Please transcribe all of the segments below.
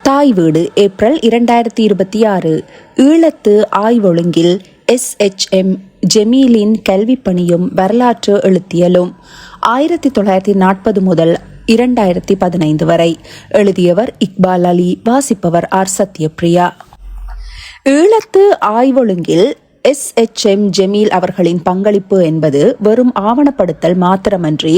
தாய் வீடு ஏப்ரல் 2026. ஈழத்து ஆய்வொழுங்கில் SHM ஜெமீலின் கல்விப்பணியும் வரலாற்று எழுத்தியலும் 1940 முதல் 2015 வரை. எழுதியவர் இக்பால் அலி. வாசிப்பவர் ஆர் சத்யபிரியா. ஈழத்து ஆய்வொழுங்கில் SHM ஜெமீல் அவர்களின் பங்களிப்பு என்பது வெறும் ஆவணப்படுத்தல் மாத்திரமன்றி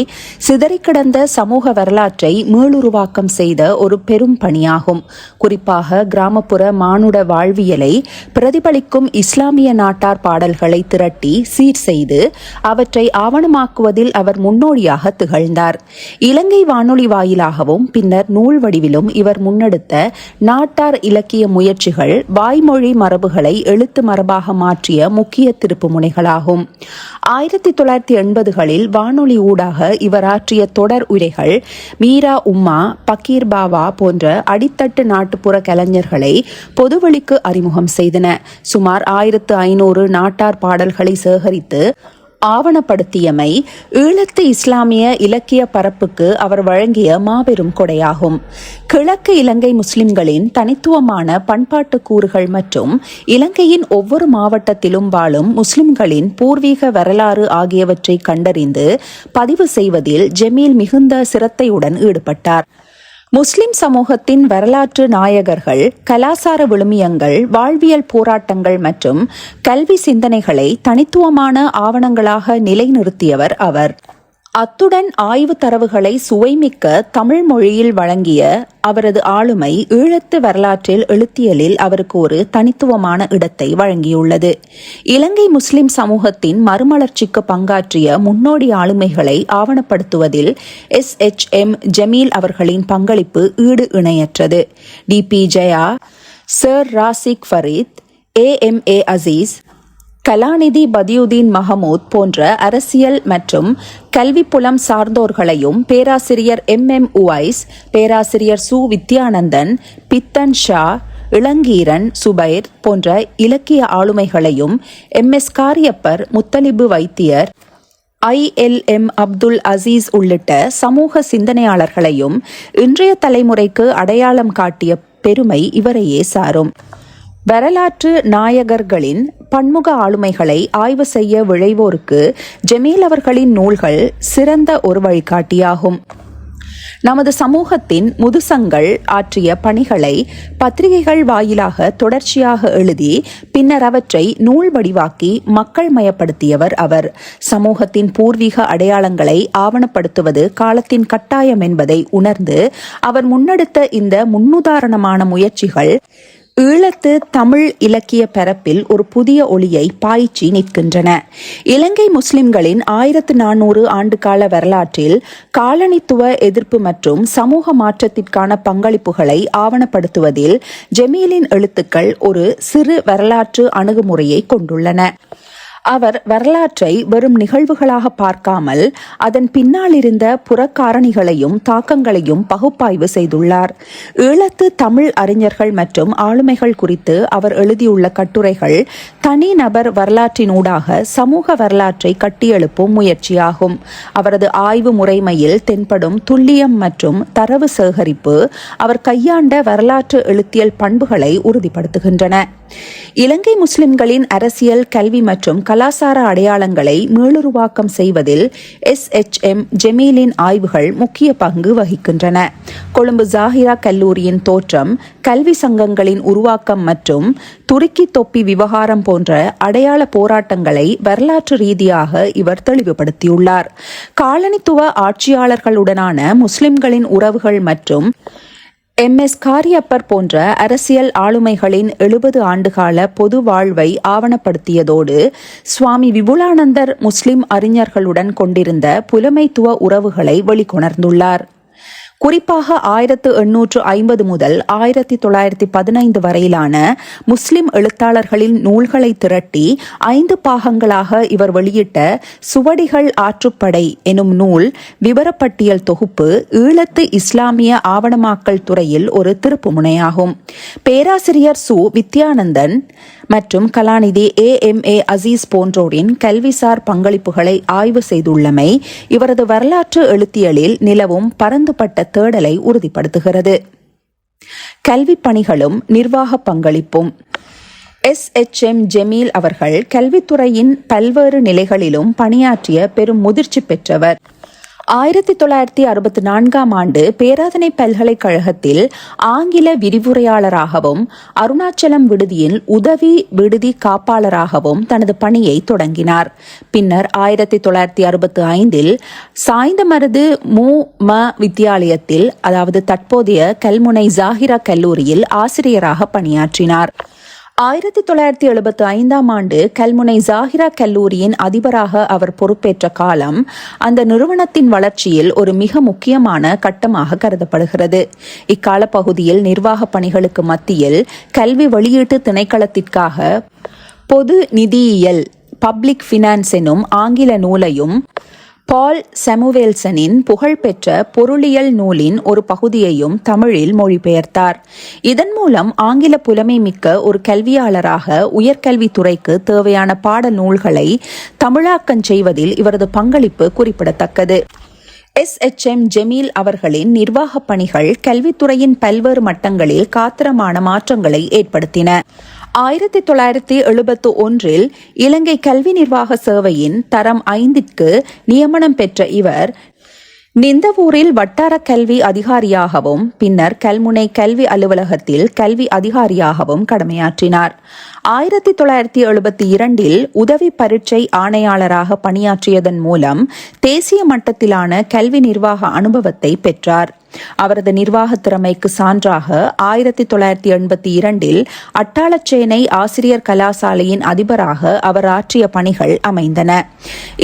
சிதறிக்கிடந்த சமூக வரலாற்றை மீளுருவாக்கம் செய்த ஒரு பெரும் பணியாகும். குறிப்பாக கிராமப்புற மானுட வாழ்வியலை பிரதிபலிக்கும் இஸ்லாமிய நாட்டார் பாடல்களை திரட்டி சீர் செய்து அவற்றை ஆவணமாக்குவதில் அவர் முன்னோடியாக திகழ்ந்தார். இலங்கை வானொலி வாயிலாகவும் பின்னர் நூல் வடிவிலும் இவர் முன்னெடுத்த நாட்டார் இலக்கிய முயற்சிகள் வாய்மொழி மரபுகளை எழுத்து மரபாக மாற்றிய முக்கிய திருப்பு முனைகளாகும். 1980களில் வானொலி ஊடாக இவர் ஆற்றிய தொடர் உரைகள் மீரா உம்மா, பக்கீர் பாவா போன்ற அடித்தட்டு நாட்டுப்புற கலைஞர்களை பொதுவெளிக்கு அறிமுகம் செய்தன. சுமார் 1500 நாட்டார் பாடல்களை சேகரித்து ஆவணப்படுத்தியமை ஈழத்து இஸ்லாமிய இலக்கிய பரப்புக்கு அவர் வழங்கிய மாபெரும் கொடையாகும். கிழக்கு இலங்கை முஸ்லிம்களின் தனித்துவமான பண்பாட்டு கூறுகள் மற்றும் இலங்கையின் ஒவ்வொரு மாவட்டத்திலும் வாழும் முஸ்லிம்களின் பூர்வீக வரலாறு ஆகியவற்றை கண்டறிந்து பதிவு செய்வதில் ஜெமீல் மிகுந்த சிரத்தையுடன் ஈடுபட்டார். முஸ்லிம் சமூகத்தின் வரலாற்று நாயகர்கள், கலாசார விழுமியங்கள், வாழ்வியல் போராட்டங்கள் மற்றும் கல்வி சிந்தனைகளை தனித்துவமான ஆவணங்களாக நிலைநிறுத்தியவர் அவர். அத்துடன் ஆய்வு தரவுகளை சுவைமிக்க தமிழ் மொழியில் வழங்கிய அவரது ஆளுமை ஈழத்து வரலாற்றில் எழுத்தியலில் அவருக்கு ஒரு தனித்துவமான இடத்தை வழங்கியுள்ளது. இலங்கை முஸ்லிம் சமூகத்தின் மறுமலர்ச்சிக்கு பங்காற்றிய முன்னோடி ஆளுமைகளை ஆவணப்படுத்துவதில் SHM ஜெமீல் அவர்களின் பங்களிப்பு ஈடு இணையற்றது. DP Jaya, sir Razik Fareed, AMA Azeez, கலாநிதி பதியுதீன் மஹமூத் போன்ற அரசியல் மற்றும் கல்வி புலம் சார்ந்தோர்களையும், பேராசிரியர் MM உவைஸ், பேராசிரியர் சு வித்யானந்தன், பித்தன் ஷா, இளங்கீரன் சுபைர் போன்ற இலக்கிய ஆளுமைகளையும், MS காரியப்பர், முத்தலிபு வைத்தியர், ILM அப்துல் அசீஸ் உள்ளிட்ட சமூக சிந்தனையாளர்களையும் இன்றைய தலைமுறைக்கு அடையாளம் காட்டிய பெருமை இவரையே சாரும். வரலாற்று நாயகர்களின் பன்முக ஆளுமைகளை ஆய்வு செய்ய விழைவோருக்கு ஜெமீல் அவர்களின் நூல்கள் சிறந்த ஒரு வழிகாட்டியாகும். நமது சமூகத்தின் முதுசங்கள் ஆற்றிய பணிகளை பத்திரிகைகள் வாயிலாக தொடர்ச்சியாக எழுதி பின்னர் அவற்றை நூல் வடிவாக்கி மக்கள் மயப்படுத்தியவர் அவர். சமூகத்தின் பூர்வீக அடையாளங்களை ஆவணப்படுத்துவது காலத்தின் கட்டாயம் என்பதை உணர்ந்து அவர் முன்னெடுத்த இந்த முன்னுதாரணமான முயற்சிகள் ஈழத்து தமிழ் இலக்கிய பரப்பில் ஒரு புதிய ஒளியை பாய்ச்சி நிற்கின்றன. இலங்கை முஸ்லிம்களின் 1400 ஆண்டுகால வரலாற்றில் காலனித்துவ எதிர்ப்பு மற்றும் சமூக மாற்றத்திற்கான பங்களிப்புகளை ஆவணப்படுத்துவதில் ஜெமீலின் எழுத்துக்கள் ஒரு சிறு வரலாற்று அணுகுமுறையை கொண்டுள்ளன. அவர் வரலாற்றை வெறும் நிகழ்வுகளாக பார்க்காமல் அதன் பின்னால் இருந்த புறக்காரணிகளையும் தாக்கங்களையும் பகுப்பாய்வு செய்துள்ளார். ஈழத்து தமிழ் அறிஞர்கள் மற்றும் ஆளுமைகள் குறித்து அவர் எழுதியுள்ள கட்டுரைகள் தனிநபர் வரலாற்றினூடாக சமூக வரலாற்றை கட்டியெழுப்பும் முயற்சியாகும். அவரது ஆய்வு முறைமையில் தென்படும் துல்லியம் மற்றும் தரவு சேகரிப்பு அவர் கையாண்ட வரலாற்று எழுத்தியல் பண்புகளை உறுதிப்படுத்துகின்றன. இலங்கை முஸ்லிம்களின் அரசியல், கல்வி மற்றும் கலாசார அடையாளங்களை மீளுருவாக்கம் செய்வதில் SHM ஜெமீலின் ஆய்வுகள் முக்கிய பங்கு வகிக்கின்றன. கொழும்பு ஜாகிரா கல்லூரியின் தோற்றம், கல்வி சங்கங்களின் உருவாக்கம் மற்றும் துருக்கி தொப்பி விவகாரம் போன்ற அடையாள போராட்டங்களை வரலாற்று ரீதியாக இவர் தெளிவுபடுத்தியுள்ளார். காலனித்துவ ஆட்சியாளர்களுடனான முஸ்லிம்களின் உறவுகள் மற்றும் MS காரியப்பர் போன்ற அரசியல் ஆளுமைகளின் 70 ஆண்டுகால பொது வாழ்வை ஆவணப்படுத்தியதோடு சுவாமி விபுலானந்தர் முஸ்லிம் அறிஞர்களுடன் கொண்டிருந்த புலமைத்துவ உறவுகளை வெளிக்கொணர்ந்துள்ளார். குறிப்பாக 1850 முதல் 1915 வரையிலான முஸ்லிம் எழுத்தாளர்களின் நூல்களை திரட்டி 5 பாகங்களாக இவர் வெளியிட்ட சுவடிகள் ஆற்றுப்படை எனும் நூல் விவரப்பட்டியல் தொகுப்பு ஈழத்து இஸ்லாமிய ஆவணமாக்கல் துறையில் ஒரு திருப்புமுனையாகும். பேராசிரியர் சு வித்யானந்தன் மற்றும் கலாநிதி AMA அசீஸ் போன்றோரின் கல்விசார் பங்களிப்புகளை ஆய்வு செய்துள்ளமை இவரது வரலாற்று எழுத்தியலில் நிலவும் பரந்துபட்ட தேடலை உறுதிப்படுத்துகிறது. கல்வி பணிகளும் நிர்வாக பங்களிப்பும். எஸ்.எச்.எம். ஜமீல் அவர்கள் கல்வித்துறையின் பல்வேறு நிலைகளிலும் பணியாற்றிய பெரும் முதிர்ச்சி பெற்றவர். 1964ஆம் ஆண்டு பேராதனை பல்கலைக்கழகத்தில் ஆங்கில விரிவுரையாளராகவும் அருணாச்சலம் விடுதியில் உதவி விடுதி காப்பாளராகவும் தனது பணியை தொடங்கினார். பின்னர் 1965இல் சாய்ந்தமருது மு.ம. வித்தியாலயத்தில், அதாவது தற்போதைய கல்முனை ஜாகிரா கல்லூரியில் ஆசிரியராக பணியாற்றினார். 1975ஆம் ஆண்டு கல்முனை ஜாகிரா கல்லூரியின் அதிபராக அவர் பொறுப்பேற்ற காலம் அந்த நிறுவனத்தின் வளர்ச்சியில் ஒரு மிக முக்கியமான கட்டமாக கருதப்படுகிறது. இக்கால பகுதியில் நிர்வாக பணிகளுக்கு மத்தியில் கல்வி வெளியீட்டு திணைக்களத்திற்காக பொது நிதியியல் பப்ளிக் ஃபினான்ஸ் எனும் ஆங்கில நூலையும் பால் சாமுவேல்சனின் புகழ்பெற்ற பொருளியல் நூலின் ஒரு பகுதியையும் தமிழில் மொழிபெயர்த்தார். இதன் மூலம் ஆங்கில புலமை மிக்க ஒரு கல்வியாளராக உயர்கல்வித்துறைக்கு தேவையான பாட நூல்களை தமிழாக்கம் செய்வதில் இவரது பங்களிப்பு குறிப்பிடத்தக்கது. எஸ்.எச்.எம். ஜமீல் அவர்களின் நிர்வாக பணிகள் கல்வித்துறையின் பல்வேறு மட்டங்களில் காத்திரமான மாற்றங்களை ஏற்படுத்தின. 1971இல் இலங்கை கல்வி நிர்வாக சேவையின் தரம் 5க்கு நியமனம் பெற்ற இவர் நிந்தவூரில் வட்டார கல்வி அதிகாரியாகவும் பின்னர் கல்முனை கல்வி அலுவலகத்தில் கல்வி அதிகாரியாகவும் கடமையாற்றினார். 1972இல் உதவி பரீட்சை ஆணையாளராக பணியாற்றியதன் மூலம் தேசிய மட்டத்திலான கல்வி நிர்வாக அனுபவத்தை பெற்றார். அவரது நிர்வாக திறமைக்கு சான்றாக 1982இல் அட்டாளச்சேனை ஆசிரியர் கலாசாலையின் அதிபராக அவர் ஆற்றிய பணிகள் அமைந்தன.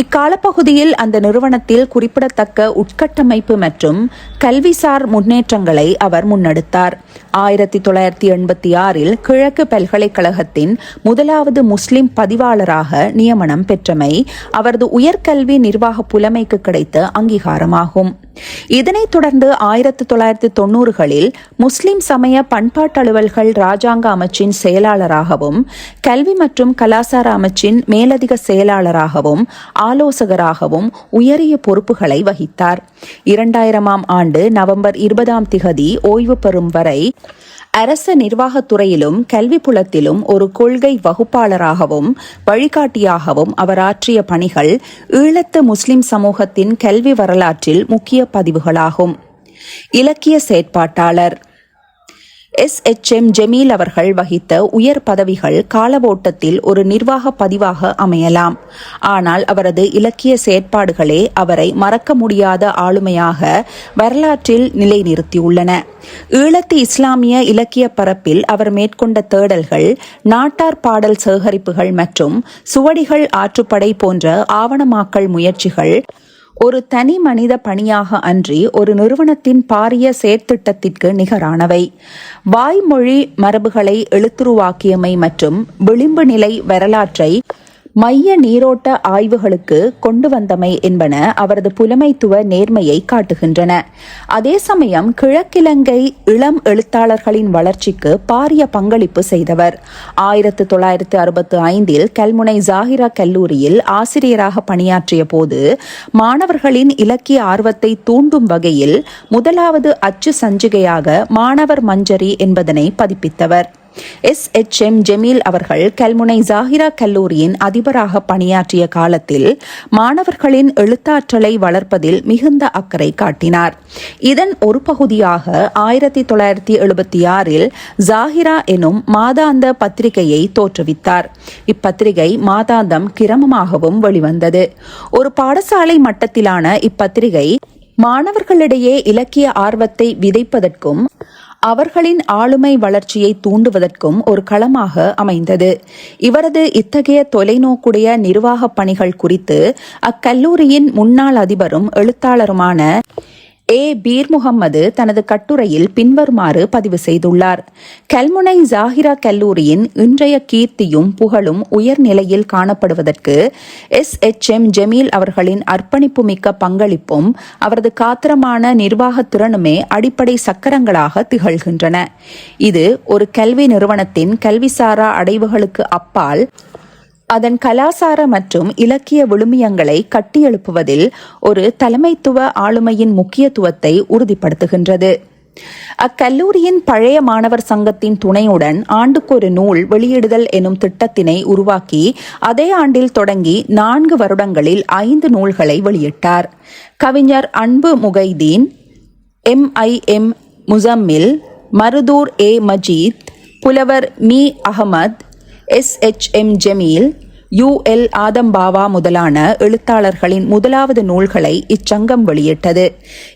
இக்காலப்பகுதியில் அந்த நிறுவனத்தில் குறிப்பிடத்தக்க உட்கட்டமைப்பு மற்றும் கல்விசார் முன்னேற்றங்களை அவர் முன்னெடுத்தார். 1986இல் கிழக்கு பல்கலைக்கழகத்தின் முதலாவது முஸ்லிம் பதிவாளராக நியமனம் பெற்றமை அவரது உயர்கல்வி நிர்வாக புலமைக்கு கிடைத்த அங்கீகாரமாகும். இதனைத் தொடர்ந்து 1990களில் முஸ்லிம் சமய பண்பாட்டலுவல்கள் இராஜாங்க அமைச்சின் செயலாளராகவும் கல்வி மற்றும் கலாசார அமைச்சின் மேலதிக செயலாளராகவும் ஆலோசகராகவும் உயரிய பொறுப்புகளை வகித்தார். 2000ஆம் ஆண்டு நவம்பர் 20 ஓய்வு பெறும் வரை அரச நிர்வாகத்துறையிலும் கல்வி புலத்திலும் ஒரு கொள்கை வகுப்பாளராகவும் வழிகாட்டியாகவும் அவர் ஆற்றிய பணிகள் ஈழத்து முஸ்லிம் சமூகத்தின் கல்வி வரலாற்றில் முக்கிய பதிவுகளாகும். இலக்கிய செயற்பாட்டாளர் எஸ்.எச்.எம். ஜமீல் அவர்கள் வகித்த உயர் பதவிகள் காலவோட்டத்தில் ஒரு நிர்வாக பதிவாக அமையலாம். ஆனால் அவரது இலக்கிய செயற்பாடுகளே அவரை மறக்க முடியாத ஆளுமையாக வரலாற்றில் நிலைநிறுத்தியுள்ளன. ஈழத்து இஸ்லாமிய இலக்கிய பரப்பில் அவர் மேற்கொண்ட தேடல்கள், நாட்டார் பாடல் சேகரிப்புகள் மற்றும் சுவடிகள் ஆற்றுப்படை போன்ற ஆவணமாக்கல் முயற்சிகள் ஒரு தனி மனித பணியாக அன்றி ஒரு நிறுவனத்தின் பாரிய செயற்திட்டத்திற்கு நிகரானவை. வாய்மொழி மரபுகளை எழுத்துருவாக்கியமை மற்றும் விளிம்பு நிலை வரலாற்றை மைய நீரோட்ட ஆய்வுகளுக்கு கொண்டு வந்தமை என்பன அவரது புலமைத்துவ நேர்மையை காட்டுகின்றன. அதே சமயம் கிழக்கிலங்கை இளம் எழுத்தாளர்களின் வளர்ச்சிக்கு பாரிய பங்களிப்பு செய்தவர். 1965இல் கல்முனை ஜாகிரா கல்லூரியில் ஆசிரியராக பணியாற்றிய போது மாணவர்களின் இலக்கிய ஆர்வத்தை தூண்டும் வகையில் முதலாவது அச்சு சஞ்சிகையாக மாணவர் மஞ்சரி என்பதனை பதிப்பித்தவர். எஸ்.எச்.எம். ஜமீல் அவர்கள் கல்முனை ஜாகிரா கல்லூரியின் அதிபராக பணியாற்றிய காலத்தில் மாணவர்களின் எழுத்தாற்றலை வளர்ப்பதில் மிகுந்த அக்கறை காட்டினார். இதன் ஒரு பகுதியாக 1976இல் ஜாகிரா எனும் மாதாந்த பத்திரிகையை தோற்றுவித்தார். இப்பத்திரிகை மாதாந்தம் கிரமமாகவும் வெளிவந்தது. ஒரு பாடசாலை மட்டத்திலான இப்பத்திரிகை மாணவர்களிடையே இலக்கிய ஆர்வத்தை விதைப்பதற்கும் அவர்களின் ஆளுமை வளர்ச்சியை தூண்டுவதற்கும் ஒரு களமாக அமைந்தது. இவரது இத்தகைய தொலைநோக்குடைய நிர்வாக பணிகள் குறித்து அக்கல்லூரியின் முன்னாள் அதிபரும் எழுத்தாளருமான பீர் முகம்மது தனது கட்டுரையில் பின்வருமாறு பதிவு செய்துள்ளார். கல்முனை ஜாகிரா கல்லூரியின் இன்றைய கீர்த்தியும் புகழும் உயர்நிலையில் காணப்படுவதற்கு எஸ்.எச்.எம். ஜமீல் அவர்களின் அர்ப்பணிப்பு மிக்க பங்களிப்பும் அவரது காத்திரமான நிர்வாக திறனுமே அடிப்படை சக்கரங்களாக திகழ்கின்றன. இது ஒரு கல்வி நிறுவனத்தின் கல்விசாரா அடைவுகளுக்கு அப்பால் அதன் கலாசார மற்றும் இலக்கிய விழுமியங்களை கட்டியெழுப்புவதில் ஒரு தலைமைத்துவ ஆளுமையின் முக்கியத்துவத்தை உறுதிப்படுத்துகின்றது. அக்கல்லூரியின் பழைய மாணவர் சங்கத்தின் துணையுடன் ஆண்டுக்கொரு நூல் வெளியிடுதல் எனும் திட்டத்தினை உருவாக்கி அதே ஆண்டில் தொடங்கி 4 வருடங்களில் 5 நூல்களை வெளியிட்டார். கவிஞர் அன்பு முகைதீன், MIM முசம்மில், மருதூர் மஜீத், புலவர் மீ அகமது, SHM ஜமீல், UL ஆதம்பாவா முதலான எழுத்தாளர்களின் முதலாவது நூல்களை இச்சங்கம் வெளியிட்டது.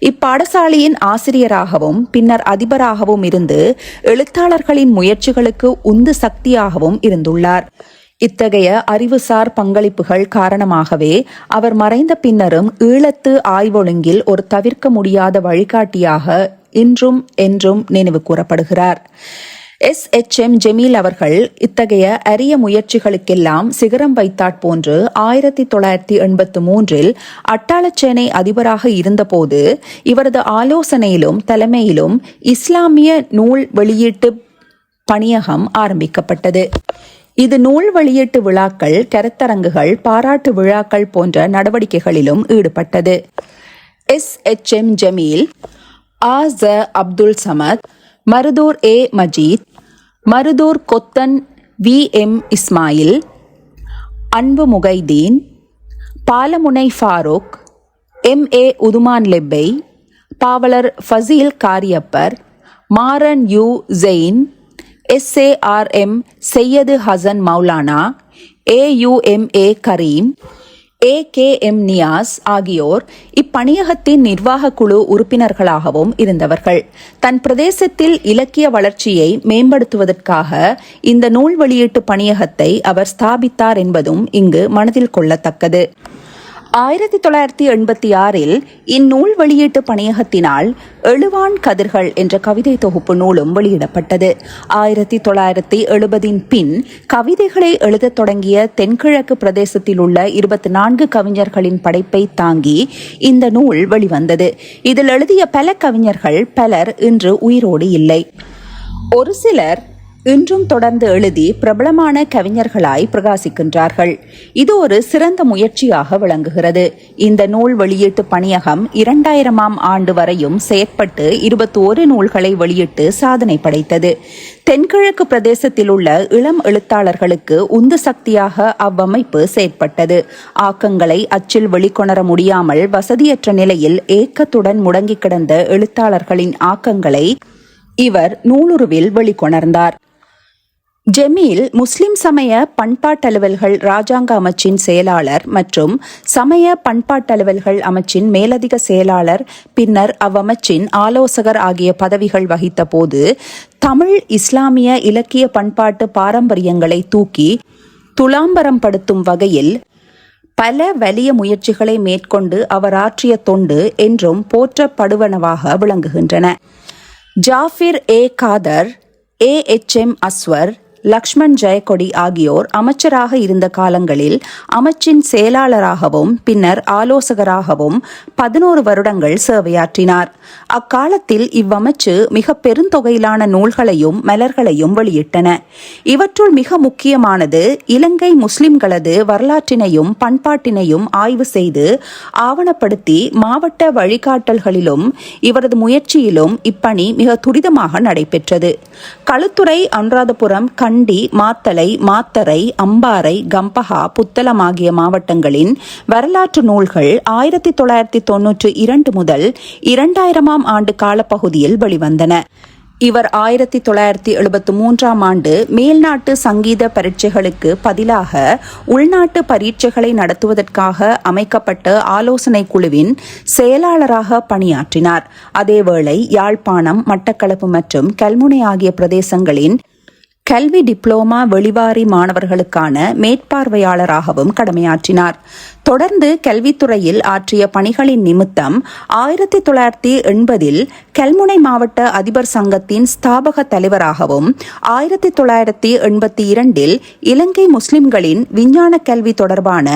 இப்பாடசாலையின் ஆசிரியராகவும் பின்னர் அதிபராகவும் இருந்து எழுத்தாளர்களின் முயற்சிகளுக்கு உந்து சக்தியாகவும் இருந்துள்ளார். இத்தகைய அறிவுசார் பங்களிப்புகள் காரணமாகவே அவர் மறைந்த பின்னரும் ஈழத்து ஆய்வொழுங்கில் ஒரு தவிர்க்க முடியாத வழிகாட்டியாக இன்றும் என்றும் நினைவு கூறப்படுகிறார். SHM ஜமீல் அவர்கள் இத்தகைய அரிய முயற்சிகளுக்கெல்லாம் சிகரம் வைத்தாற் போன்று 1983 அட்டாளச்சேனை அதிபராக இருந்தபோது இவரது ஆலோசனையிலும் தலைமையிலும் இஸ்லாமிய நூல் வெளியீட்டு பணியகம் ஆரம்பிக்கப்பட்டது. இது நூல் வெளியீட்டு விழாக்கள், கருத்தரங்குகள், பாராட்டு விழாக்கள் போன்ற நடவடிக்கைகளிலும் ஈடுபட்டது. SHM ஜமீல், AZ அப்துல் சமத், மருதூர் மஜீத், மருதூர் கொத்தன் VM இஸ்மாயில், அன்பு முகைதீன், பாலமுனை ஃபாரூக், MA உதுமான் லெப்பை, பாவலர் ஃபசீல் காரியப்பர், மாறன் ஜெயின், SARM செய்யது ஹசன் மௌலானா, AUMA கரீம், AKM நியாஸ் ஆகியோர் இப்பணியகத்தின் நிர்வாக குழு உறுப்பினர்களாகவும் இருந்தவர்கள். தன் பிரதேசத்தில் இலக்கிய வளர்ச்சியை மேம்படுத்துவதற்காக இந்த நூல் வெளியீட்டு பணியகத்தை அவர் ஸ்தாபித்தார் என்பதும் இங்கு மனதில் கொள்ளத்தக்கது. 1986 இந்நூல் வெளியீட்டு பணியகத்தினால் எழுவான் கதிர்கள் என்ற கவிதை தொகுப்பு நூலும் வெளியிடப்பட்டது. 1970 பின் கவிதைகளை எழுதத் தொடங்கிய தென்கிழக்கு பிரதேசத்தில் உள்ள 24 கவிஞர்களின் படைப்பை தாங்கி இந்த நூல் வெளிவந்தது. இதில் எழுதிய பல கவிஞர்கள் பலர் இன்று உயிரோடு இல்லை. ஒரு சிலர் இன்றும் தொடர்ந்து எழுதி பிரபலமான கவிஞர்களாய் பிரகாசிக்கின்றார்கள். இது ஒரு சிறந்த முயற்சியாக விளங்குகிறது. இந்த நூல் வெளியீட்டு பணியகம் 2000ஆம் ஆண்டு வரையும் செயற்பட்டு 21 நூல்களை வெளியிட்டு சாதனை படைத்தது. தென்கிழக்கு பிரதேசத்தில் உள்ள இளம் எழுத்தாளர்களுக்கு உந்து சக்தியாக அவ்வமைப்பு செயற்பட்டது. ஆக்கங்களை அச்சில் வெளிக்கொணர முடியாமல் வசதியற்ற நிலையில் ஏக்கத்துடன் முடங்கி கிடந்த எழுத்தாளர்களின் ஆக்கங்களை இவர் நூலுருவில் வெளிக்கொணர்ந்தார். ஜமீல் முஸ்லிம் சமய பண்பாட்டலுவல்கள் இராஜாங்க அமைச்சின் செயலாளர் மற்றும் சமய பண்பாட்டலுவல்கள் அமைச்சின் மேலதிக செயலாளர், பின்னர் அவ்வமைச்சின் ஆலோசகர் ஆகிய பதவிகள் வகித்த போது தமிழ் இஸ்லாமிய இலக்கிய பண்பாட்டு பாரம்பரியங்களை தூக்கி துலாம்பரம் படுத்தும் வகையில் பல வலிய முயற்சிகளை மேற்கொண்டு அவர் ஆற்றிய தொண்டு என்றும் போற்றப்படுவனவாக விளங்குகின்றன. ஜாஃபிர் காதர், AHM அஸ்வர், லக்ஷ்மண் ஜெயக்கொடி ஆகியோர் அமைச்சராக இருந்த காலங்களில் அமைச்சின் செயலாளராகவும் பின்னர் ஆலோசகராகவும் 11 வருடங்கள் சேவையாற்றினார். அக்காலத்தில் இவ்வமைச்சு மிக பெருந்தொகையிலான நூல்களையும் மலர்களையும் வெளியிட்டன. இவற்றுள் மிக முக்கியமானது இலங்கை முஸ்லிம்களது வரலாற்றினையும் பண்பாட்டினையும் ஆய்வு செய்து ஆவணப்படுத்தி மாவட்ட வழிகாட்டல்களிலும் இவரது முயற்சியிலும் இப்பணி மிக துரிதமாக நடைபெற்றது. களுத்துறை, அனுராதபுரம், கண்டி, மாத்தளை, மாத்தறை, அம்பாறை, கம்பஹா, புத்தளம் ஆகிய மாவட்டங்களின் வரலாற்று நூல்கள் 1992 முதல் 2000ஆம் ஆண்டு காலப்பகுதியில் வெளிவந்தன. இவர் 1973ஆம் ஆண்டு மேல்நாட்டு சங்கீத பரீட்சைகளுக்கு பதிலாக உள்நாட்டு பரீட்சைகளை நடத்துவதற்காக அமைக்கப்பட்ட ஆலோசனை குழுவின் செயலாளராக பணியாற்றினார். அதேவேளை யாழ்ப்பாணம், மட்டக்களப்பு மற்றும் கல்முனை ஆகிய பிரதேசங்களின் கல்வி டிப்ளோமா வெளிவாரி மாணவர்களுக்கான மேற்பார்வையாளராகவும் கடமையாற்றினார். தொடர்ந்து கல்வித்துறையில் ஆற்றிய பணிகளின் நிமித்தம் 1980 கல்முனை மாவட்ட அதிபர் சங்கத்தின் ஸ்தாபக தலைவராகவும் 1982 இலங்கை முஸ்லிம்களின் விஞ்ஞான கல்வி தொடர்பான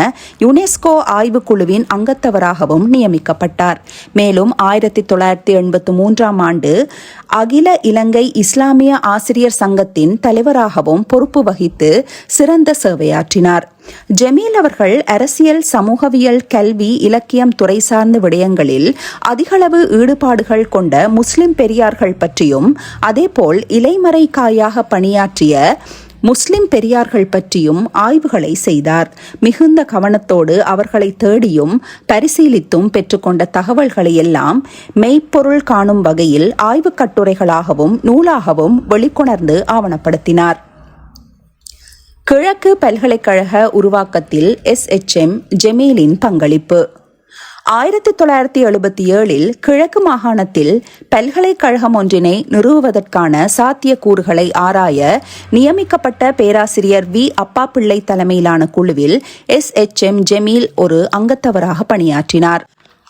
யுனெஸ்கோ ஆய்வுக்குழுவின் அங்கத்தவராகவும் நியமிக்கப்பட்டார். மேலும் 1983ஆம் ஆண்டு அகில இலங்கை இஸ்லாமிய ஆசிரியர் சங்கத்தின் தலைவராகவும் பொறுப்பு வகித்து சிறந்த சேவையாற்றினார். ஜமீல் அவர்கள் அரசியல், சமூகவியல், கல்வி, இலக்கியம் துறை சார்ந்த விடயங்களில் அதிகளவு ஈடுபாடுகள் கொண்ட முஸ்லிம் பெரியார்கள் பற்றியும் அதேபோல் இலைமறை காயாக பணியாற்றிய முஸ்லிம் பெரியார்கள் பற்றியும் ஆய்வுகளை செய்தார். மிகுந்த கவனத்தோடு அவர்களை தேடியும் பரிசீலித்தும் பெற்றுக்கொண்ட தகவல்களை எல்லாம் மெய்ப்பொருள் காணும் வகையில் ஆய்வுக் கட்டுரைகளாகவும் நூலாகவும் வெளிக்கொணர்ந்து ஆவணப்படுத்தினார். கிழக்கு பல்கலைக்கழக உருவாக்கத்தில் SHM ஜமீலின் பங்களிப்பு. 1977 கிழக்கு மாகாணத்தில் பல்கலைக்கழகம் ஒன்றினை நிறுவுவதற்கான சாத்தியக்கூறுகளை ஆராய நியமிக்கப்பட்ட பேராசிரியர் V. அப்பாப்பிள்ளை தலைமையிலான குழுவில் SHM ஜமீல் ஒரு அங்கத்தவராக பணியாற்றினார்.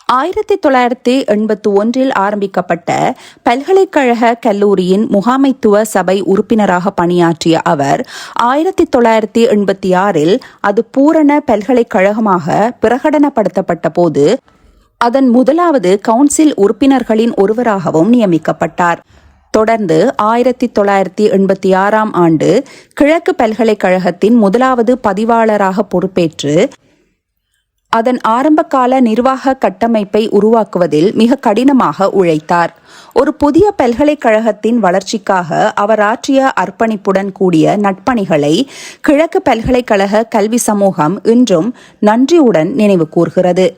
1981 ஆரம்பிக்கப்பட்ட பல்கலைக்கழக கல்லூரியின் முகாமைத்துவ சபை உறுப்பினராக பணியாற்றிய அவர் 1986 அது பூரண பல்கலைக்கழகமாக பிரகடனப்படுத்தப்பட்ட போது அதன் முதலாவது கவுன்சில் உறுப்பினர்களின் ஒருவராகவும் நியமிக்கப்பட்டார். தொடர்ந்து 1986 கிழக்கு பல்கலைக்கழகத்தின் முதலாவது பதிவாளராக பொறுப்பேற்று அதன் ஆரம்பகால நிர்வாக கட்டமைப்பை உருவாக்குவதில் மிக கடினமாக உழைத்தார். ஒரு புதிய பல்கலைக்கழகத்தின் வளர்ச்சிக்காக அவர் ஆற்றிய அர்ப்பணிப்புடன் கூடிய நட்பணிகளை கிழக்கு பல்கலைக்கழக கல்வி சமூகம் இன்றும் நன்றியுடன் நினைவு கூர்கிறது.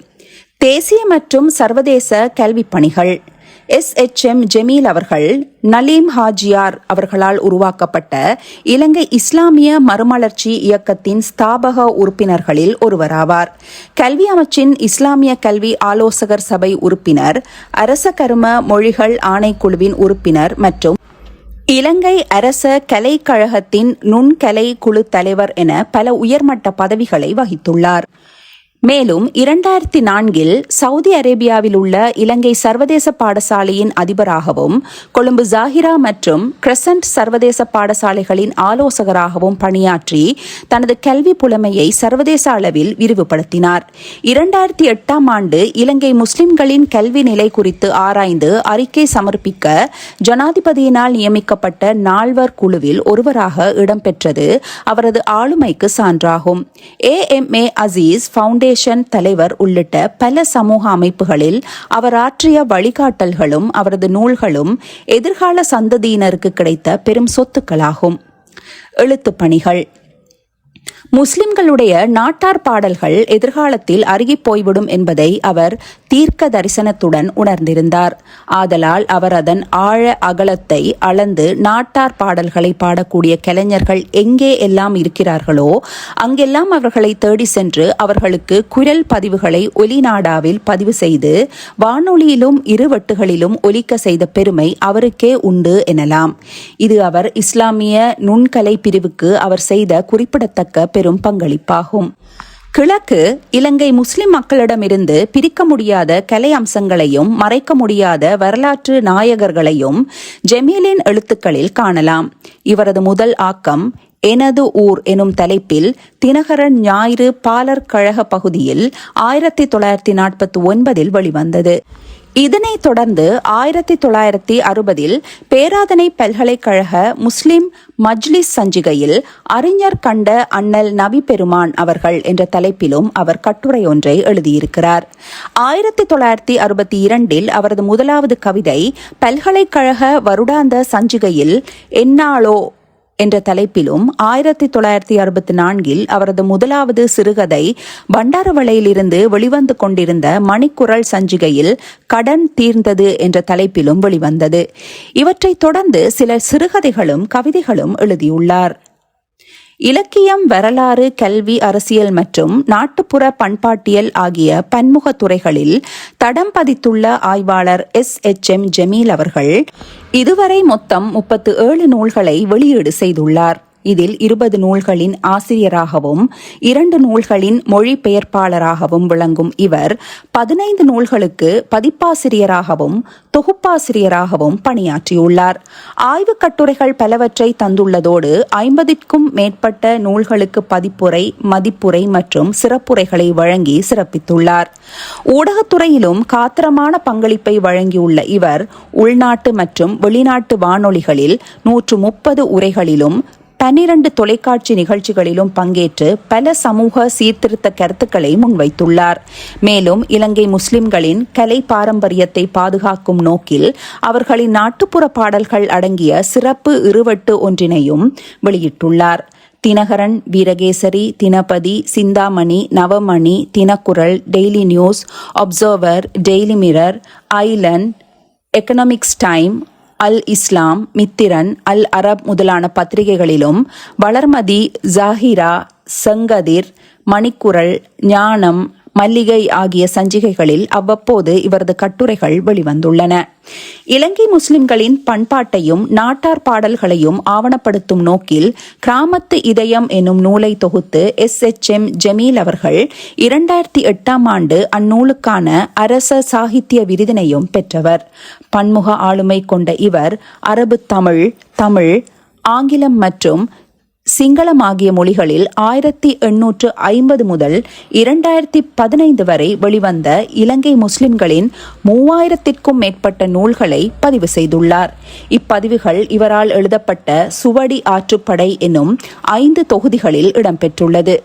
தேசிய மற்றும் சர்வதேச கல்விப் பணிகள். SHM ஜமீல் அவர்கள் நலீம் ஹாஜியார் அவர்களால் உருவாக்கப்பட்ட இலங்கை இஸ்லாமிய மறுமலர்ச்சி இயக்கத்தின் ஸ்தாபக உறுப்பினர்களில் ஒருவராவார். கல்வி அமைச்சின் இஸ்லாமிய கல்வி ஆலோசகர் சபை உறுப்பினர், அரச கரும மொழிகள் ஆணைக்குழுவின் உறுப்பினர் மற்றும் இலங்கை அரச கலைக்கழகத்தின் நுண்கலை குழு தலைவர் என பல உயர்மட்ட பதவிகளை வகித்துள்ளார். மேலும் 2004 சவுதி அரேபியாவில் உள்ள இலங்கை சர்வதேச பாடசாலையின் அதிபராகவும் கொழும்பு ஜாகிரா மற்றும் கிரசன்ட் சர்வதேச பாடசாலைகளின் ஆலோசகராகவும் பணியாற்றி தனது கல்வி புலமையை சர்வதேச அளவில் விரிவுபடுத்தினார். 2008 இலங்கை முஸ்லிம்களின் கல்வி நிலை குறித்து ஆராய்ந்து அறிக்கை சமர்ப்பிக்க ஜனாதிபதியினால் நியமிக்கப்பட்ட நால்வர் குழுவில் ஒருவராக இடம்பெற்றது அவரது ஆளுமைக்கு சான்றாகும். AMA அசீஸ் ஃபவுண்டேஷன் தலைவர் உள்ளிட்ட பல சமூக அமைப்புகளில் அவர் ஆற்றிய வழிகாட்டல்களும் அவரது நூல்களும் எதிர்கால சந்ததியினருக்கு கிடைத்த பெரும் சொத்துக்களாகும். எழுத்துப் பணிகள். முஸ்லிம்களுடைய நாட்டார் பாடல்கள் எதிர்காலத்தில் அருகிப் போய்விடும் என்பதை அவர் தீர்க்க தரிசனத்துடன் உணர்ந்திருந்தார். ஆதலால் அவர் அதன் ஆழ அகலத்தை அளந்து நாட்டார் பாடல்களை பாடக்கூடிய கலைஞர்கள் எங்கே எல்லாம் இருக்கிறார்களோ அங்கெல்லாம் அவர்களை தேடி சென்று அவர்களுக்கு குரல் பதிவுகளை ஒலிநாடாவில் பதிவு செய்து வானொலியிலும் இருவட்டுகளிலும் ஒலிக்க செய்த பெருமை அவருக்கே உண்டு எனலாம். இது அவர் இஸ்லாமிய நுண்கலை பிரிவுக்கு அவர் செய்த குறிப்பிடத்தக்க பெரும் பங்களிப்பாகும். கிழக்கு இலங்கை முஸ்லிம் மக்களிடமிருந்து பிரிக்க முடியாத கலை அம்சங்களையும் மறைக்க முடியாத வரலாற்று நாயகர்களையும் ஜமீலின் எழுத்துக்களில் காணலாம். இவரது முதல் ஆக்கம் எனது ஊர் எனும் தலைப்பில் தினகரன் ஞாயிறு பாலர் கழக பகுதியில் 1949 வெளிவந்தது. இதனைத் தொடர்ந்து 1960 பேராதனை பல்கலைக்கழக முஸ்லிம் மஜ்லிஸ் சஞ்சிகையில் அறிஞர் கண்ட அண்ணல் நபி பெருமான் அவர்கள் என்ற தலைப்பிலும் அவர் கட்டுரை ஒன்றை எழுதியிருக்கிறார். 1962 அவரது முதலாவது கவிதை பல்கலைக்கழக வருடாந்த சஞ்சிகையில் என்னாளோ என்ற தலைப்பிலும் 1964 அவரது முதலாவது சிறுகதை பண்டாரவளையிலிருந்து வெளிவந்து கொண்டிருந்த மணிக்குரல் சஞ்சிகையில் கடன் தீர்ந்தது என்ற தலைப்பிலும் வெளிவந்தது. இவற்றைத் தொடர்ந்து சில சிறுகதைகளும் கவிதைகளும் எழுதியுள்ளார். இலக்கியம், வரலாறு, கல்வி, அரசியல் மற்றும் நாட்டுப்புற பண்பாட்டியல் ஆகிய பன்முக துறைகளில் தடம் பதித்துள்ள ஆய்வாளர் SHM ஜமீல் அவர்கள் இதுவரை மொத்தம் 37 நூல்களை வெளியீடு செய்துள்ளார். இதில் 20 நூல்களின் ஆசிரியராகவும் 2 நூல்களின் மொழிபெயர்ப்பாளராகவும் விளங்கும் இவர் 15 நூல்களுக்கு பதிப்பாசிரியராகவும் தொகுப்பாசிரியராகவும் பணியாற்றியுள்ளார். ஆய்வுக் கட்டுரைகள் பலவற்றை தந்துள்ளதோடு 50க்கும் மேற்பட்ட நூல்களுக்கு பதிப்புரை, மதிப்புரை மற்றும் சிறப்புரைகளை வழங்கி சிறப்பித்துள்ளார். ஊடகத்துறையிலும் காத்திரமான பங்களிப்பை வழங்கியுள்ள இவர் உள்நாட்டு மற்றும் வெளிநாட்டு வானொலிகளில் 130 உரைகளிலும் 12 தொலைக்காட்சி நிகழ்ச்சிகளிலும் பங்கேற்று பல சமூக சீர்திருத்த கருத்துக்களை முன்வைத்துள்ளார். மேலும் இலங்கை முஸ்லிம்களின் கலை பாரம்பரியத்தை பாதுகாக்கும் நோக்கில் அவர்களின் நாட்டுப்புற பாடல்கள் அடங்கிய சிறப்பு இருவட்டு ஒன்றினையும் வெளியிட்டுள்ளார். Thinakaran, Virakesari, Thinapathi, Chintamani, Navamani, Thinakkural, daily news, observer, daily mirror, island, economics time, Al Islam, Mithiran, Al Arab முதலான பத்திரிகைகளிலும் வளர்மதி, ஜாகிரா, செங்கதிர், மணிக்குரல், ஞானம், மல்லிகை ஆகிய சஞ்சிகைகளில் அவ்வப்போது இவரது கட்டுரைகள் வெளிவந்துள்ளன. இலங்கை முஸ்லிம்களின் பண்பாட்டையும் நாட்டார் பாடல்களையும் ஆவணப்படுத்தும் நோக்கில் கிராமத்து இதயம் என்னும் நூலை தொகுத்து SHM ஜமீல் அவர்கள் 2008ஆம் ஆண்டு அந்நூலுக்கான அரச சாகித்ய விருதினையும் பெற்றவர். பன்முக ஆளுமை கொண்ட இவர் அரபு, தமிழ், ஆங்கிலம் மற்றும் சிங்களம் ஆகிய மொழிகளில் 1850 முதல் 2015 வரை வெளிவந்த இலங்கை முஸ்லிம்களின் 3000த்திற்கும் மேற்பட்ட நூல்களை பதிவு செய்துள்ளார். இப்பதிவுகள் இவரால் எழுதப்பட்ட சுவடி ஆற்றுப்படை என்னும் 5 தொகுதிகளில் இடம்பெற்றுள்ளது.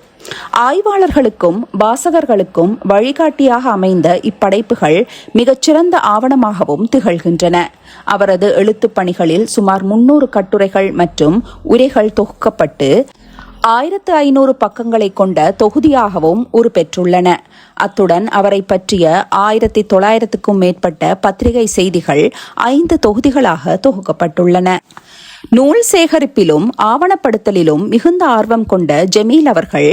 ஆய்வாளர்களுக்கும் வாசகர்களுக்கும் வழிகாட்டியாக அமைந்த இப்படைப்புகள் மிகச்சிறந்த ஆவணமாகவும் திகழ்கின்றன. அவரது எழுத்துப் பணிகளில் சுமார் 300 கட்டுரைகள் மற்றும் உரைகள் தொகுக்கப்பட்டு 1500 பக்கங்களை கொண்ட தொகுதியாகவும் உருப்பெற்றுள்ளன. அத்துடன் அவரை பற்றிய 1900க்கும் மேற்பட்ட பத்திரிகை செய்திகள் 5 தொகுதிகளாக தொகுக்கப்பட்டுள்ளன. நூல் சேகரிப்பிலும் ஆவணப்படுத்தலிலும் மிகுந்த ஆர்வம் கொண்ட ஜமீல் அவர்கள்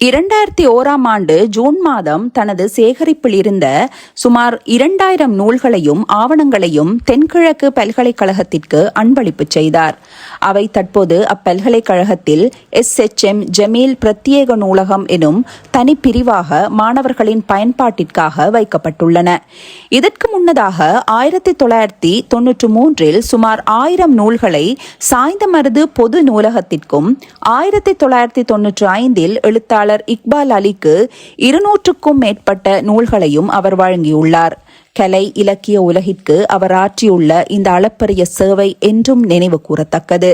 2001ஆம் ஆண்டு ஜூன் மாதம் தனது சேகரிப்பில் இருந்த சுமார் 2000 நூல்களையும் ஆவணங்களையும் தென்கிழக்கு பல்கலைக்கழகத்திற்கு அன்பளிப்பு செய்தார். அவை தற்போது அப்பல்கலைக்கழகத்தில் SHM ஜமீல் பிரத்யேக நூலகம் எனும் தனிப்பிரிவாக மாணவர்களின் பயன்பாட்டிற்காக வைக்கப்பட்டுள்ளன. இதற்கு முன்னதாக 1993இல் சுமார் 1000 நூல்களை சாய்ந்தமருது பொது நூலகத்திற்கும் 1995இல் எழுத்தாளர் இக்பால் அலிக்கு 200க்கும் மேற்பட்ட நூல்களையும் அவர் வழங்கியுள்ளார். கலை இலக்கிய உலகிற்கு அவர் ஆற்றியுள்ள இந்த அளப்பரிய சேவை என்றும் நினைவு கூறத்தக்கது.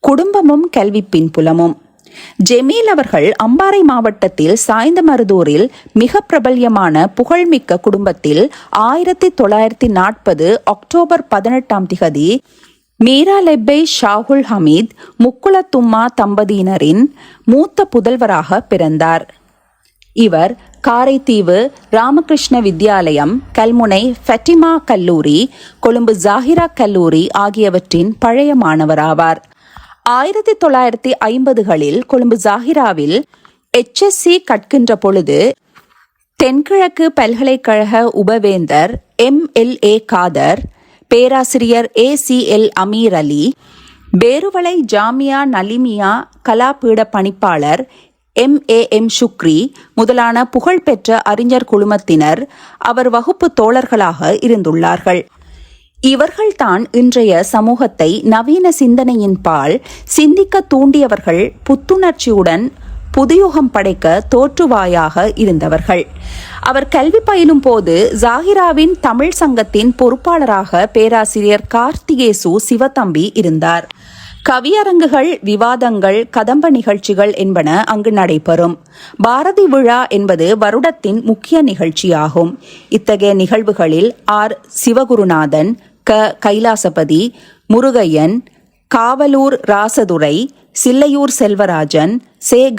குடும்பமும் கல்வி பின்புலமும். ஜமீல் அவர்கள் அம்பாறை மாவட்டத்தில் சாய்ந்தமருதூரில் மிக பிரபல்யமான புகழ்மிக்க குடும்பத்தில் 1940 அக்டோபர் 18ஆம் திகதி மீரா லெப்பை ஷாகுல் ஹமீத் முக்குலத்தும்மா தம்பதியினரின் மூத்த புதல்வராக பிறந்தார். இவர் காரைதீவு ராமகிருஷ்ண வித்யாலயம், கல்முனை ஃபட்டிமா கல்லூரி, கொழும்பு ஜாகிரா கல்லூரி ஆகியவற்றின் பழைய மாணவராவார். 1950களில் கொழும்பு ஜாகிராவில் HSC கற்கின்ற பொழுது தென்கிழக்கு பல்கலைக்கழக உபவேந்தர் MLA காதர், பேராசிரியர் ACL அமீர் அலி, பேருவளை ஜாமியா நலிமியா கலாபீட பணிப்பாளர் MAM ஷுக்ரி முதலான புகழ்பெற்ற அறிஞர் குழுமத்தினர் அவர் வகுப்பு தோழர்களாக இருந்துள்ளார்கள். இவர்கள்தான் இன்றைய சமூகத்தை நவீன சிந்தனையின் பால் சிந்திக்க தூண்டியவர்கள், புத்துணர்ச்சியுடன் புதுயுகம் படைக்க தோற்றுவாயாக இருந்தவர்கள். அவர் கல்வி பயிலும் போது ஜாகிராவின் தமிழ் சங்கத்தின் பொறுப்பாளராக பேராசிரியர் கார்த்திகேசு சிவத்தம்பி இருந்தார். கவியரங்குகள், விவாதங்கள், கதம்ப நிகழ்ச்சிகள் என்பன அங்கு நடைபெறும். பாரதி விழா என்பது வருடத்தின் முக்கிய நிகழ்ச்சியாகும். இத்தகைய நிகழ்வுகளில் சிவகுருநாதன், கைலாசபதி, முருகையன், காவலூர் ராசதுரை, சில்லையூர் செல்வராஜன்,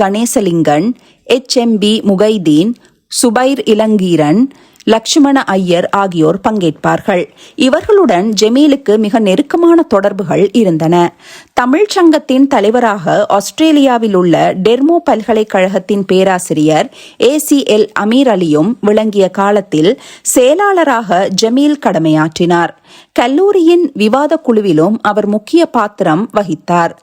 கணேசலிங்கன், HMB முகைதீன், சுபைர் இளங்கீரன், லட்சுமண ஐயர் ஆகியோர் பங்கேற்பார்கள். இவர்களுடன் ஜமீலுக்கு மிக நெருக்கமான தொடர்புகள் இருந்தன. தமிழ்ச் சங்கத்தின் தலைவராக ஆஸ்திரேலியாவில் உள்ள டெர்மோ பல்கலைக்கழகத்தின் பேராசிரியர் ACL அமீர் அலியும் விளங்கிய காலத்தில் செயலாளராக ஜமீல் கடமையாற்றினார். கல்லூரியின் விவாத குழுவிலும் அவர் முக்கிய பாத்திரம் வகித்தார்.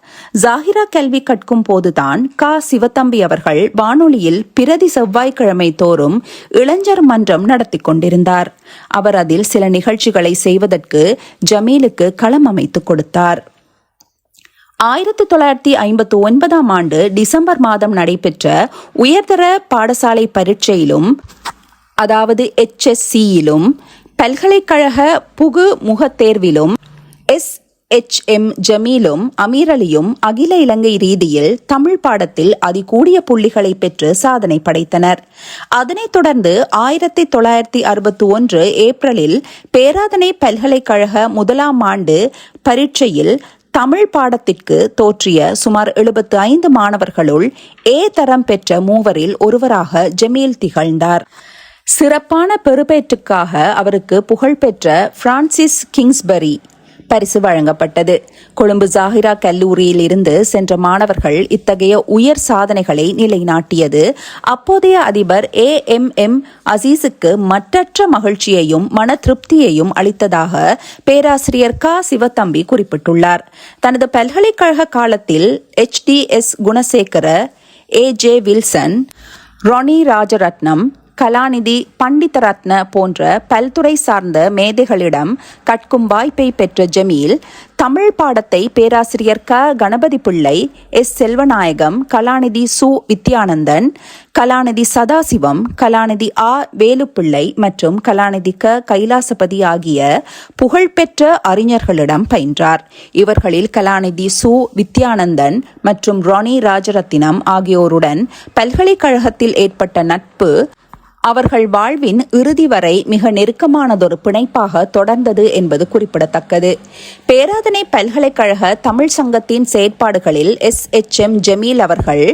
ஜாகிரா கல்வி கற்கும் போதுதான் சிவத்தம்பி அவர்கள் வானொலியில் பிரதி செவ்வாய்க்கிழமை தோறும் இளைஞர் மன்றம் நடத்தி கொண்டிருந்தார். அவர் அதில் சில நிகழ்ச்சிகளை செய்வதற்கு ஜமீலுக்கு களம் அமைத்துக் கொடுத்தார். 1959ஆம் ஆண்டு டிசம்பர் மாதம் நடைபெற்ற உயர்தர பாடசாலை பரீட்சையிலும், அதாவது HSCயிலும், பல்கலைக்கழக புகு முகத் தேர்விலும் எம் ஜமீலும் அமீர் அலியும் அகில இலங்கை ரீதியில் தமிழ் பாடத்தில் அதிகூடிய புள்ளிகளை பெற்று சாதனை படைத்தனர். அதனைத் தொடர்ந்து 1961 ஏப்ரலில் பேராதனை பல்கலைக்கழக முதலாம் ஆண்டு பரீட்சையில் தமிழ் பாடத்திற்கு தோற்றிய சுமார் 75 மாணவர்களுள் தரம் பெற்ற மூவரில் ஒருவராக ஜமீல் திகழ்ந்தார். சிறப்பான பெறுபேற்றுக்காக அவருக்கு புகழ்பெற்ற பிரான்சிஸ் கிங்ஸ்பரி பரிசு வழங்கப்பட்டது. கொழும்பு ஜாகிரா கல்லூரியில் இருந்து சென்ற மாணவர்கள் இத்தகைய உயர் சாதனைகளை நிலைநாட்டியது அப்போதைய அதிபர் AMM அசீஸுக்கு மற்றற்ற மகிழ்ச்சியையும் மன திருப்தியையும் அளித்ததாக பேராசிரியர் சிவத்தம்பி குறிப்பிட்டுள்ளார். தனது பல்கலைக்கழக காலத்தில் HDS Gunasekara, AJ Wilson, Ronnie Rajaratnam, கலாநிதி பண்டிதரத்ன போன்ற பல்துறை சார்ந்த மேதைகளிடம் கற்கும் வாய்ப்பை பெற்ற ஜமீல் தமிழ் பாடத்தை பேராசிரியர் கணபதி பிள்ளை, செல்வநாயகம், கலாநிதி வித்யானந்தன், கலாநிதி சதாசிவம், கலாநிதி வேலுப்பிள்ளை மற்றும் கலாநிதி கைலாசபதி ஆகிய புகழ்பெற்ற அறிஞர்களிடம் பயின்றார். இவர்களில் கலாநிதி வித்யானந்தன் மற்றும் ரொனி ராஜரத்தினம் ஆகியோருடன் பல்கலைக்கழகத்தில் ஏற்பட்ட நட்பு அவர்கள் வாழ்வின் இறுதி வரை மிக நெருக்கமானதொரு பிணைப்பாக தொடர்ந்தது என்பது குறிப்பிடத்தக்கது. பேராதனை பல்கலைக்கழக தமிழ் சங்கத்தின் செயற்பாடுகளில் SHM ஜமீல் அவர்கள்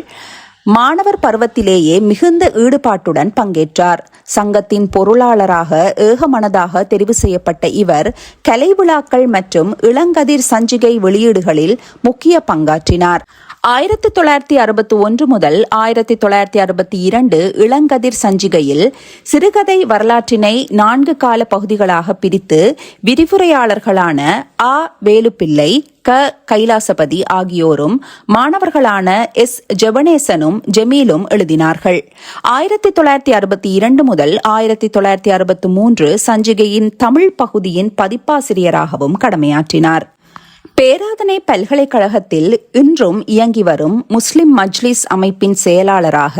மாணவர் பருவத்திலேயே மிகுந்த ஈடுபாட்டுடன் பங்கேற்றார். சங்கத்தின் பொருளாளராக ஏகமனதாக தெரிவு செய்யப்பட்ட இவர் கலை விழாக்கள் மற்றும் இளங்கதிர் சஞ்சிகை வெளியீடுகளில் முக்கிய பங்காற்றினார். 1961 முதல் 1962 இளங்கதிர் சஞ்சிகையில் சிறுகதை வரலாற்றினை 4 கால பகுதிகளாக பிரித்து விரிவுரையாளர்களான வேலுப்பிள்ளை, கைலாசபதி ஆகியோரும் மாணவர்களான ஜெவனேசனும் ஜமீலும் எழுதினார்கள். 1962 முதல் 1963 சஞ்சிகையின் தமிழ் பகுதியின் பதிப்பாசிரியராகவும் கடமையாற்றினார். பேராதனை பல்கலைக்கழகத்தில் இன்றும் இயங்கி வரும் முஸ்லிம் மஜ்லிஸ் அமைப்பின் செயலாளராக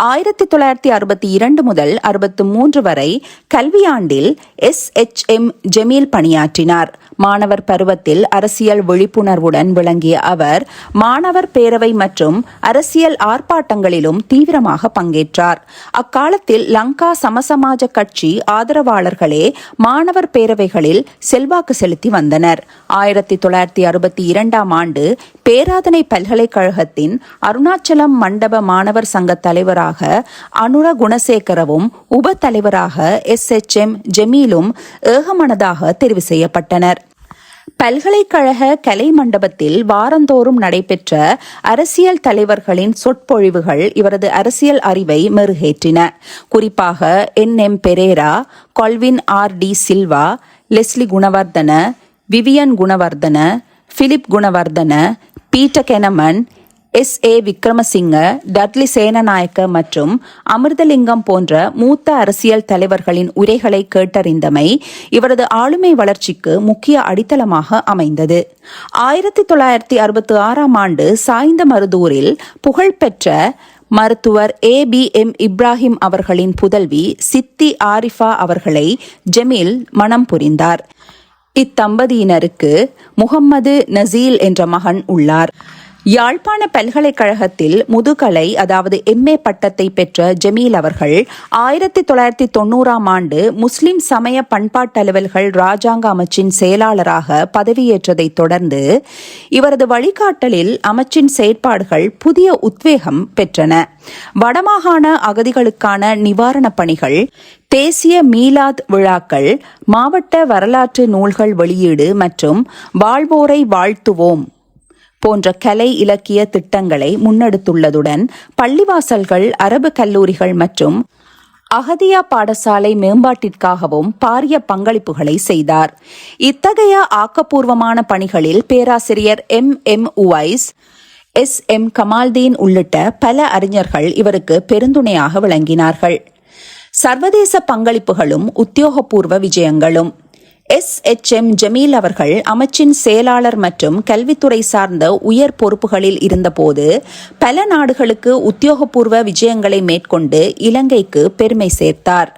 1962 முதல் 63 வரை கல்வியாண்டில் SHM ஜமீல் பணியாற்றினார். மாணவர் பருவத்தில் அரசியல் விழிப்புணர்வுடன் விளங்கிய அவர் மாணவர் பேரவை மற்றும் அரசியல் ஆர்ப்பாட்டங்களிலும் தீவிரமாக பங்கேற்றார். அக்காலத்தில் லங்கா சமசமாஜ கட்சி ஆதரவாளர்களே மாணவர் பேரவைகளில் செல்வாக்கு செலுத்தி வந்தனர். 1962 ஆண்டு பேராதனை பல்கலைக்கழகத்தின் அருணாச்சலம் மண்டப மாணவர் சங்க தலைவராக அனுர குணசேகரவும் உப தலைவராக SHM ஜமீலும் ஏகமனதாக தெரிவு செய்யப்பட்டனர். பல்கலைக்கழக கலை மண்டபத்தில் வாரந்தோறும் நடைபெற்ற அரசியல் தலைவர்களின் சொற்பொழிவுகள் இவரது அரசியல் அறிவை மெருகேற்றின. குறிப்பாக NM Perera, Colvin RD Silva, Leslie Gunawardena, Vivian Gunawardena, Philip Gunawardena, Peter Keuneman, SA Wickremasinghe, Dudley Senanayake மற்றும் அமிர்தலிங்கம் போன்ற மூத்த அரசியல் தலைவர்களின் உரைகளை கேட்டறிந்தமை இவரது ஆளுமை வளர்ச்சிக்கு முக்கிய அடித்தளமாக அமைந்தது. 1966 ஆண்டு சாய்ந்தமருதூரில் புகழ்பெற்ற மருத்துவர் ABM இப்ராஹிம் அவர்களின் புதல்வி சித்தி ஆரிஃபா அவர்களை ஜமீல் மணம் புரிந்தார். இத்தம்பதியினருக்கு முகம்மது நசீல் என்ற மகன் உள்ளார். யாழ்ப்பாண பல்கலைக்கழகத்தில் முதுகலை அதாவது MA பட்டத்தை பெற்ற ஜமீல் அவர்கள் 1990 ஆண்டு முஸ்லிம் சமய பண்பாட்டலுவல்கள் இராஜாங்க அமைச்சின் செயலாளராக பதவியேற்றதைத் தொடர்ந்து இவரது வழிகாட்டலில் அமைச்சின் செயற்பாடுகள் புதிய உத்வேகம் பெற்றன. வடமாகாண அகதிகளுக்கான நிவாரணப் பணிகள், தேசிய மீலாத் விழாக்கள், மாவட்ட வரலாற்று நூல்கள் வெளியீடு மற்றும் வாழ்வோரை வாழ்த்துவோம் போன்ற கலை இலக்கிய திட்டங்களை முன்னெடுத்துள்ளதுடன் பள்ளிவாசல்கள், அரபு கல்லூரிகள் மற்றும் அகதியா பாடசாலை மேம்பாட்டிற்காகவும் பாரிய பங்களிப்புகளை செய்தார். இத்தகைய ஆக்கப்பூர்வமான பணிகளில் பேராசிரியர் MM உவைஸ், SM கமால்தீன் உள்ளிட்ட பல அறிஞர்கள் இவருக்கு பெருந்துணையாக விளங்கினார்கள். சர்வதேச பங்களிப்புகளும் உத்தியோகபூர்வ விஜயங்களும். SHM ஜமீல் அவர்கள் அமைச்சின் செயலாளர் மற்றும் கல்வித்துறை சார்ந்த உயர் பொறுப்புகளில் இருந்தபோது பல நாடுகளுக்கு உத்தியோகபூர்வ விஜயங்களை மேற்கொண்டு இலங்கைக்கு பெருமை சேர்த்தார்.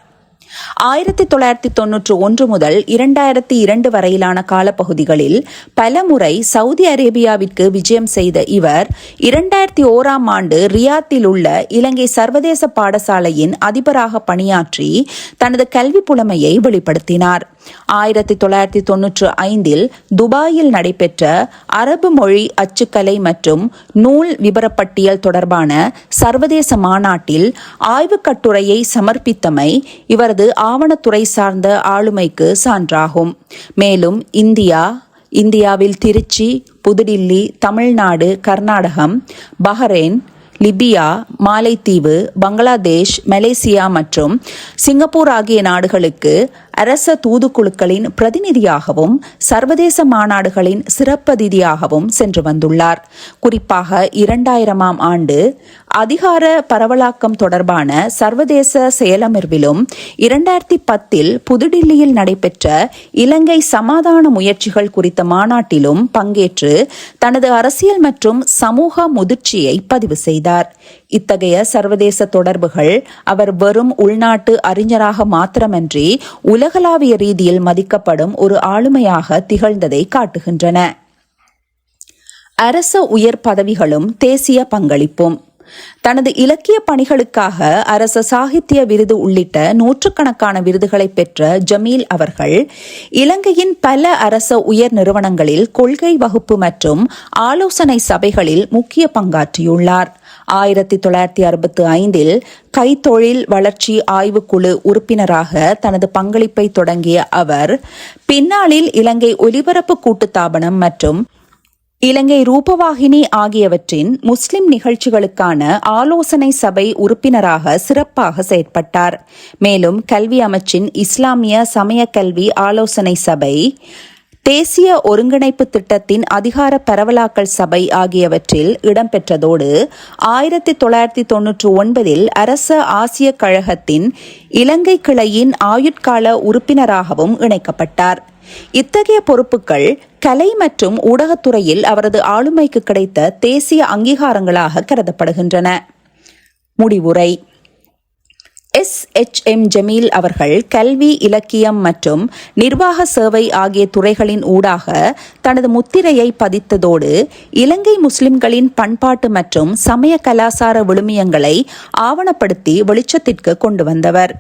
1991 முதல் 2002 வரையிலான காலப்பகுதிகளில் பலமுறை சவுதி அரேபியாவிற்கு விஜயம் செய்த இவர் 2001 ஆண்டு ரியாத்தில் உள்ள இலங்கை சர்வதேச பாடசாலையின் அதிபராக பணியாற்றி தனது கல்வி புலமையை வெளிப்படுத்தினார். 1995 துபாயில் நடைபெற்ற அரபு மொழி அச்சுக்கலை மற்றும் நூல் விபரப்பட்டியல் தொடர்பான சர்வதேச மாநாட்டில் ஆய்வுக் கட்டுரையை சமர்ப்பித்தமை இவரது ஆவணத்துறை சார்ந்த ஆளுமைக்கு சான்றாகும். மேலும் இந்தியாவில் திருச்சி, புதுடில்லி, தமிழ்நாடு, கர்நாடகம், பஹ்ரைன், லிபியா, மாலைத்தீவு, பங்களாதேஷ், மலேசியா மற்றும் சிங்கப்பூர் ஆகிய நாடுகளுக்கு அரச தூதுக்குழுக்களின் பிரதிநிதியாகவும் சர்வதேச மாநாடுகளின் சிறப்பதிதியாகவும் சென்று வந்துள்ளார். குறிப்பாக 2000 ஆண்டு அதிகார பரவலாக்கம் தொடர்பான சர்வதேச செயலமர்விலும் 2010 புதுடில்லியில் நடைபெற்ற இலங்கை சமாதான முயற்சிகள் குறித்த மாநாட்டிலும் பங்கேற்று தனது அரசியல் மற்றும் சமூக முதிர்ச்சியை பதிவு செய்தார். இத்தகைய சர்வதேச தொடர்புகள் அவர் வெறும் உள்நாட்டு அறிஞராக மாத்திரமன்றி உலகளாவிய ரீதியில் மதிக்கப்படும் ஒரு ஆளுமையாக திகழ்ந்ததை காட்டுகின்றன. அரச உயர் பதவிகளும் தேசிய பங்களிப்பும். தனது இலக்கிய பணிகளுக்காக அரச சாகித்ய விருது உள்ளிட்ட நூற்றுக்கணக்கான விருதுகளை பெற்ற ஜமீல் அவர்கள் இலங்கையின் பல அரச உயர் நிறுவனங்களில் கொள்கை வகுப்பு மற்றும் ஆலோசனை சபைகளில் முக்கிய பங்காற்றியுள்ளார். 1965 கைத்தொழில் வளர்ச்சி ஆய்வுக்குழு உறுப்பினராக தனது பங்களிப்பை தொடங்கிய அவர் பின்னாளில் இலங்கை ஒலிபரப்பு கூட்டுத்தாபனம் மற்றும் இலங்கை ரூபவாகினி ஆகியவற்றின் முஸ்லிம் நிகழ்ச்சிகளுக்கான ஆலோசனை சபை உறுப்பினராக சிறப்பாக செயற்பட்டார். மேலும் கல்வி அமைச்சின் இஸ்லாமிய சமய கல்வி ஆலோசனை சபை, தேசிய ஒருங்கிணைப்பு திட்டத்தின் அதிகார பரவலாக்கல் சபை ஆகியவற்றில் இடம்பெற்றதோடு 1999 அரச ஆசிய கழகத்தின் இலங்கை கிளையின் ஆயுட்கால உறுப்பினராகவும் இணைக்கப்பட்டார். இத்தகைய பொறுப்புகள் கலை மற்றும் ஊடகத்துறையில் அவரது ஆளுமைக்கு கிடைத்த தேசிய அங்கீகாரங்களாக கருதப்படுகின்றன. முடிவுரை. SHM ஜமீல் அவர்கள் கல்வி, இலக்கியம் மற்றும் நிர்வாக சேவை ஆகிய துறைகளின் ஊடாக தனது முத்திரையை பதித்ததோடு இலங்கை முஸ்லிம்களின் பண்பாட்டு மற்றும் சமய கலாசார விழுமியங்களை ஆவணப்படுத்தி வெளிச்சத்திற்கு கொண்டு வந்தவர்.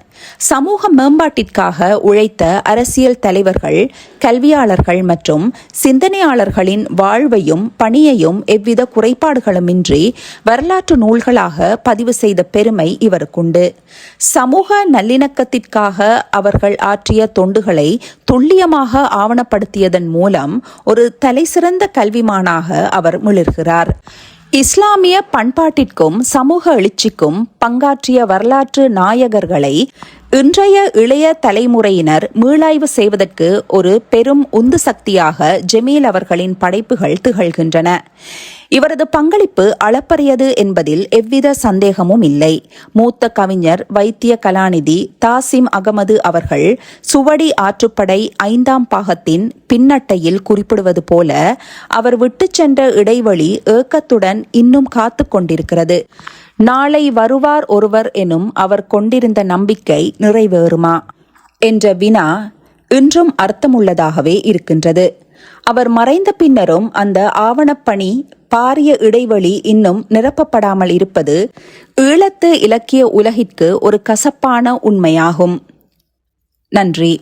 சமூக மேம்பாட்டிற்காக உழைத்த அரசியல் தலைவர்கள், கல்வியாளர்கள் மற்றும் சிந்தனையாளர்களின் வாழ்வையும் பணியையும் எவ்வித குறைபாடுகளுமின்றி வரலாற்று நூல்களாக பதிவு செய்த பெருமை இவருக்குண்டு. சமூக நல்லிணக்கத்திற்காக அவர்கள் ஆற்றிய தொண்டுகளை துல்லியமாக ஆவணப்படுத்தியதன் மூலம் ஒரு தலைசிறந்த கல்விமானாக அவர் மிளிர்கிறார். இஸ்லாமிய பண்பாட்டிற்கும் சமூக எழுச்சிக்கும் பங்காற்றிய வரலாற்று நாயகர்களை இன்றைய இளைய தலைமுறையினர் மீளாய்வு செய்வதற்கு ஒரு பெரும் உந்து சக்தியாக ஜமீல் அவர்களின் படைப்புகள் திகழ்கின்றன. இவரது பங்களிப்பு அளப்பரியது என்பதில் எவ்வித சந்தேகமும் இல்லை. மூத்த கவிஞர் வைத்திய கலாநிதி தாசிம் அகமது அவர்கள் சுவடி ஆற்றுப்படை 5ஆம் பாகத்தின் பின்னட்டையில் குறிப்பிடுவது போல, அவர் விட்டுச் சென்ற இடைவெளி ஏக்கத்துடன் இன்னும் காத்து கொண்டிருக்கிறது. நாளை வருவார் ஒருவர் எனும் அவர் கொண்டிருந்த நம்பிக்கை நிறைவேறுமா என்ற வினா இன்றும் அர்த்தமுள்ளதாகவே இருக்கின்றது. அவர் மறைந்த பின்னரும் அந்த ஆவணப்பணி பாரிய இடைவெளி இன்னும் நிரப்பப்படாமல் இருப்பது ஈழத்து இலக்கிய உலகிற்கு ஒரு கசப்பான உண்மையாகும். நன்றி.